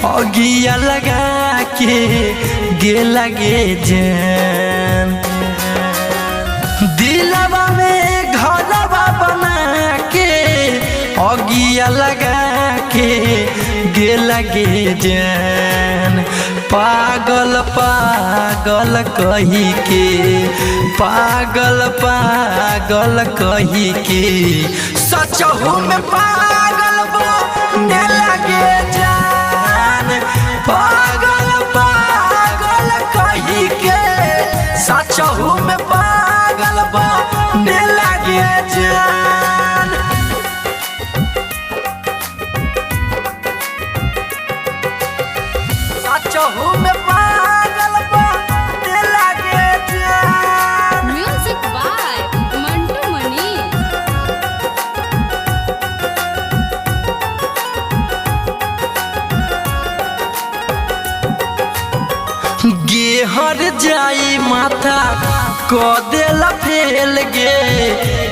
अगिया लगा के गे लगे जान। दिलवा में घरवा बना के अगिया लगा के गे लगे जान। पागल पागल कही के पागल पागल कही के सचहु में पागल बने लगे जान। पागल पागल कही के सचहु में पागल बने लगे जान। सचहु में पागल बने लगे जान। म्यूजिक बाय मंटू मनी। गे हर जाई माथा को देला फेल गे।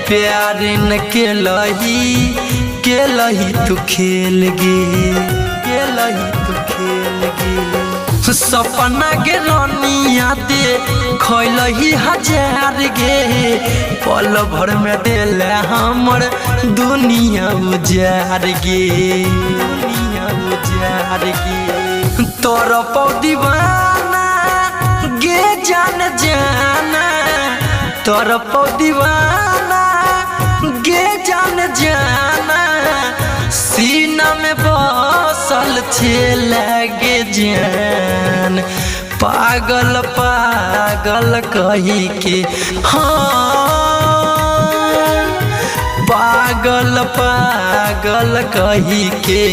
प्यार न के लही तू खेल गे, के लही तू खेल गे। सपना के रानिया दे खैलही हजार गे। पल भर में देले हमर दुनिया उजार गे, दुनिया उजार गे। तोर पौ दीवाना गे जान जाना, तोर पौ दीवाना गे जान जाना। सीना में बसल छे लगे जान। पागल पागल कही के हाँ, पागल पागल कही के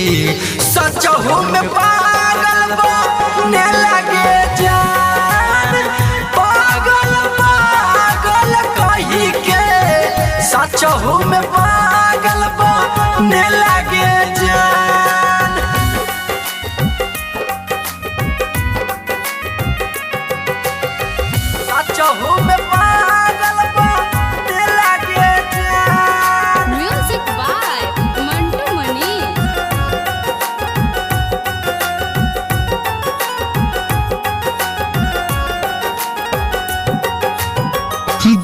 सचहु में पागल बने लगे जान। पागल पागल कही के सचहु में पागल बने लगे जान। सचहु में पागल बने लगे जान। म्यूजिक बाय मंटू मनी।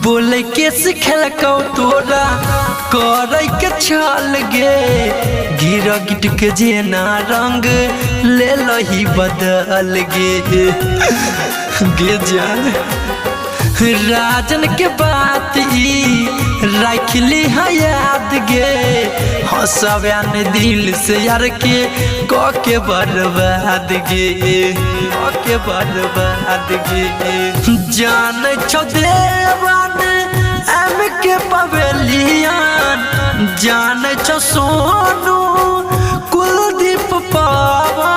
बोले के सिखल को तोरा करे के छल गे। गिर गिट के जेना रंग ले लही बदल गे। गे जान राजन के बात ई रखली है याद गे। हंसव्यान दिल से यार के क के बर्बाद गे, क के बर्बाद गे। जान छो देवान एम के पवेलियन, जान छो सोनू कुलदीप पावा।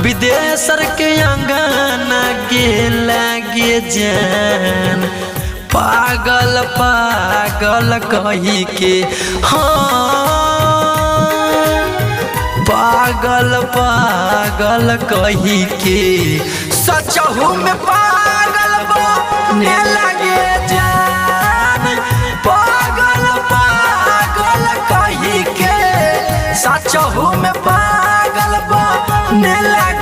विदेशर के अंगना गे लगे जान। पागल पागल कही के हाँ, पागल पागल कही के सचहु में पागल बने लगे जान। पागल पागल कही के सचहु में पागल बने लगे।